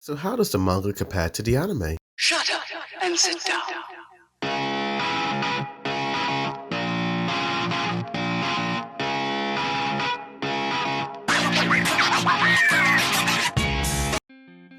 So how does the manga compare to the anime? Shut up and sit down.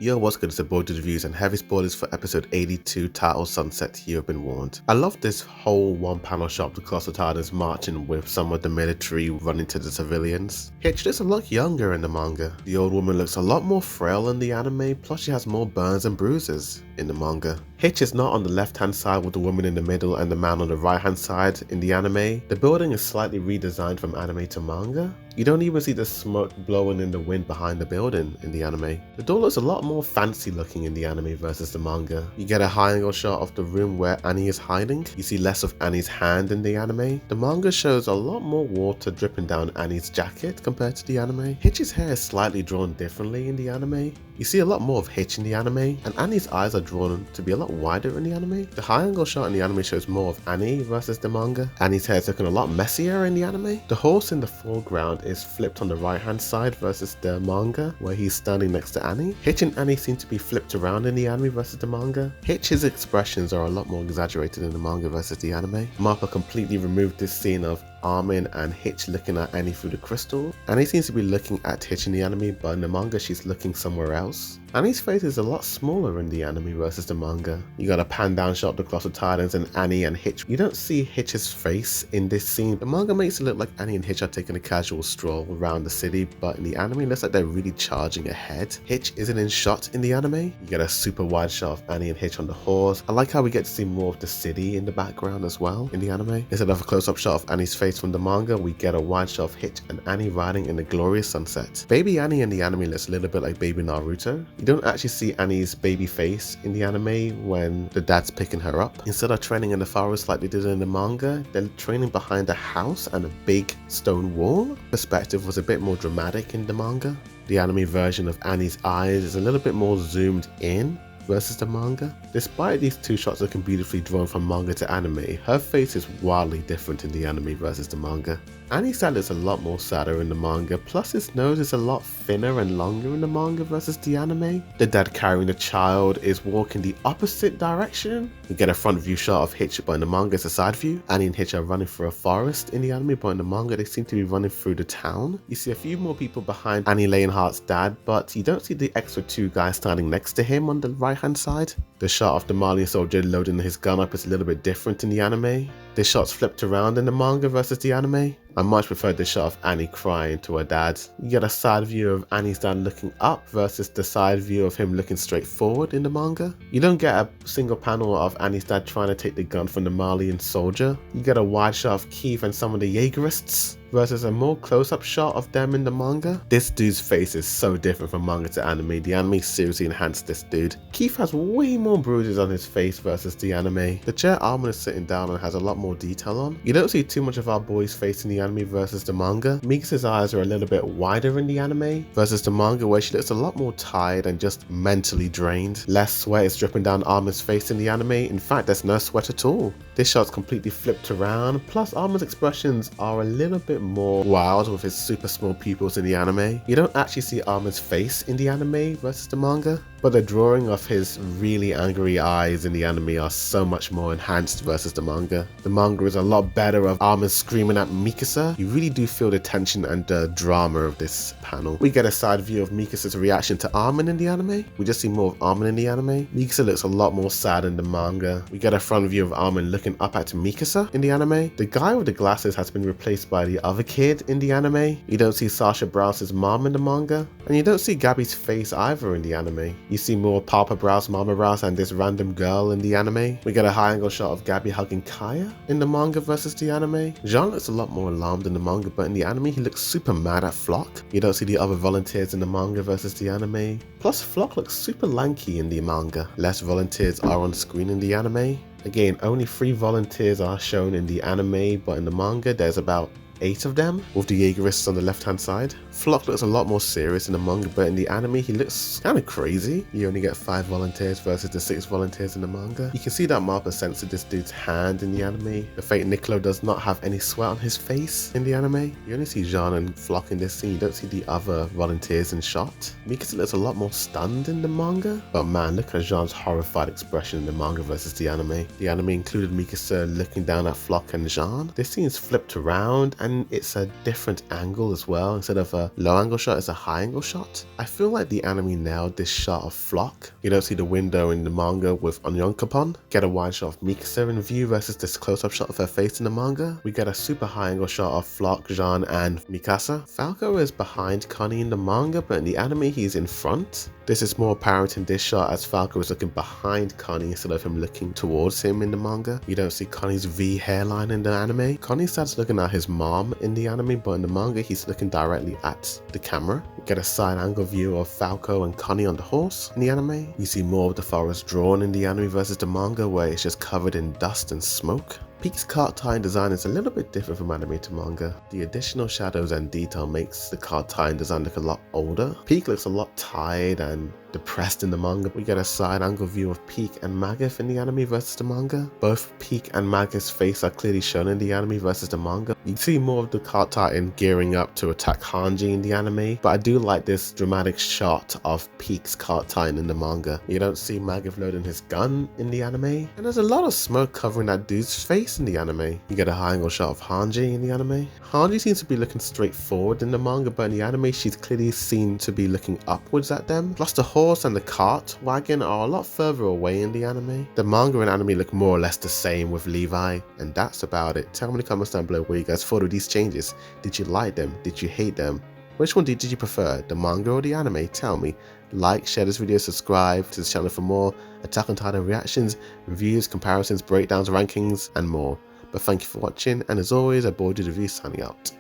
Yo, what's good? It's the Boy Reviews and heavy spoilers for episode 82 titled Sunset, You Have Been Warned. I love this whole one panel shot of the Colossal Titans marching with some of the military running to the civilians. Hitch looks a lot younger in the manga. The old woman looks a lot more frail in the anime, plus she has more burns and bruises in the manga. Hitch is not on the left hand side with the woman in the middle and the man on the right hand side in the anime. The building is slightly redesigned from anime to manga. You don't even see the smoke blowing in the wind behind the building in the anime. The door looks a lot more fancy looking in the anime versus the manga. You get a high angle shot of the room where Annie is hiding. You see less of Annie's hand in the anime. The manga shows a lot more water dripping down Annie's jacket compared to the anime. Hitch's hair is slightly drawn differently in the anime. You see a lot more of Hitch in the anime, and Annie's eyes are drawn to be a lot wider in the anime. The high angle shot in the anime shows more of Annie versus the manga. Annie's hair is looking a lot messier in the anime. The horse in the foreground is flipped on the right hand side versus the manga, where he's standing next to Annie. Hitch and Annie seem to be flipped around in the anime versus the manga. Hitch's expressions are a lot more exaggerated in the manga versus the anime. MAPPA completely removed this scene of Armin and Hitch looking at Annie through the crystal. Annie seems to be looking at Hitch in the anime, but in the manga she's looking somewhere else. Annie's face is a lot smaller in the anime versus the manga. You got a pan down shot of the Colossal Titans and Annie and Hitch. You don't see Hitch's face in this scene. The manga makes it look like Annie and Hitch are taking a casual stroll around the city, but in the anime it looks like they're really charging ahead. Hitch isn't in shot in the anime. You get a super wide shot of Annie and Hitch on the horse. I like how we get to see more of the city in the background as well in the anime. Instead of a close-up shot of Annie's face from the manga, we get a wide shot of Hitch and Annie riding in the glorious sunset. Baby Annie in the anime looks a little bit like baby Naruto. You don't actually see Annie's baby face in the anime when the dad's picking her up. Instead of training in the forest like they did in the manga, they're training behind a house and a big stone wall. Perspective was a bit more dramatic in the manga. The anime version of Annie's eyes is a little bit more zoomed in versus the manga. Despite these two shots looking beautifully drawn from manga to anime, her face is wildly different in the anime versus the manga. Annie's dad is a lot more sadder in the manga, plus his nose is a lot thinner and longer in the manga versus the anime. The dad carrying the child is walking the opposite direction. We get a front view shot of Hitch, but in the manga it's a side view. Annie and Hitch are running through a forest in the anime, but in the manga they seem to be running through the town. You see a few more people behind Annie Leonhardt's dad, but you don't see the extra two guys standing next to him on the right hand side. The shot of the Malian soldier loading his gun up is a little bit different in the anime. This shot's flipped around in the manga versus the anime. I much prefer the shot of Annie crying to her dad. You get a side view of Annie's dad looking up versus the side view of him looking straight forward in the manga. You don't get a single panel of Annie's dad trying to take the gun from the Malian soldier. You get a wide shot of Keith and some of the Jaegerists versus a more close-up shot of them in the manga. This dude's face is so different from manga to anime. The anime seriously enhanced this dude. Keith has way more bruises on his face versus the anime. The chair Armin is sitting down on has a lot more detail on. You don't see too much of our boy's face in the anime versus the manga. Mika's eyes are a little bit wider in the anime versus the manga, where she looks a lot more tired and just mentally drained. Less sweat is dripping down Armin's face in the anime. In fact, there's no sweat at all. This shot's completely flipped around, plus Armin's expressions are a little bit more wild with his super small pupils in the anime. You don't actually see Armin's face in the anime versus the manga, but the drawing of his really angry eyes in the anime are so much more enhanced versus the manga. The manga is a lot better of Armin screaming at Mikasa. You really do feel the tension and the drama of this panel. We get a side view of Mikasa's reaction to Armin in the anime. We just see more of Armin in the anime. Mikasa looks a lot more sad in the manga. We get a front view of Armin looking up at Mikasa in the anime. The guy with the glasses has been replaced by the other kid in the anime. You don't see Sasha Browse's mom in the manga, and you don't see Gabby's face either in the anime. You see more Papa Browse, Mama Browse, and this random girl in the anime. We get a high angle shot of Gabby hugging Kaya in the manga versus the anime. Jean looks a lot more alarmed in the manga, but in the anime he looks super mad at Flock. You don't see the other volunteers in the manga versus the anime. Plus Flock looks super lanky in the manga. Less volunteers are on screen in the anime. Again, only 3 volunteers are shown in the anime, but in the manga there's about 8 of them, with the Jaegerists on the left hand side. Flock looks a lot more serious in the manga, but in the anime he looks kind of crazy. You only get 5 volunteers versus the 6 volunteers in the manga. You can see that MAPPA censored this dude's hand in the anime. The fake Niccolo does not have any sweat on his face in the anime. You only see Jean and Flock in this scene, you don't see the other volunteers in shot. Mikasa looks a lot more stunned in the manga, but man, look at Jean's horrified expression in the manga versus the anime. The anime included Mikasa looking down at Flock and Jean. This scene's flipped around and it's a different angle as well. Instead of a low angle shot, it's a high angle shot. I feel like the anime nailed this shot of Flock. You don't see the window in the manga with Onyonkopon. Get a wide shot of Mikasa in view versus this close-up shot of her face in the manga. We get a super high angle shot of Flock, Jean and Mikasa. Falco is behind Connie in the manga, but in the anime he's in front. This is more apparent in this shot as Falco is looking behind Connie instead of him looking towards him in the manga. You don't see Connie's V hairline in the anime. Connie starts looking at his mom in the anime, but in the manga he's looking directly at the camera. We get a side angle view of Falco and Connie on the horse in the anime. You see more of the forest drawn in the anime versus the manga where it's just covered in dust and smoke. Peak's card tie-in design is a little bit different from anime to manga. The additional shadows and detail makes the card tie-in design look a lot older. Peak looks a lot tired and depressed in the manga. We get a side angle view of Peak and Magus in the anime versus the manga. Both Peak and Magus' face are clearly shown in the anime versus the manga. You see more of the card tie-in gearing up to attack Hanji in the anime, but I do like this dramatic shot of Peak's card tie-in in the manga. You don't see Magus loading his gun in the anime, and there's a lot of smoke covering that dude's face in the anime. You get a high angle shot of Hanji in the anime. Hanji seems to be looking straight forward in the manga, but in the anime she's clearly seen to be looking upwards at them. Plus the horse and the cart wagon are a lot further away in the anime. The manga and anime look more or less the same with Levi, and that's about it. Tell me in the comments down below what you guys thought of these changes. Did you like them? Did you hate them? Which one did you prefer, the manga or the anime? Tell me. Like, share this video, subscribe to this channel for more Attack on Titan reactions, reviews, comparisons, breakdowns, rankings, and more. But thank you for watching, and as always, I bored you the review signing out.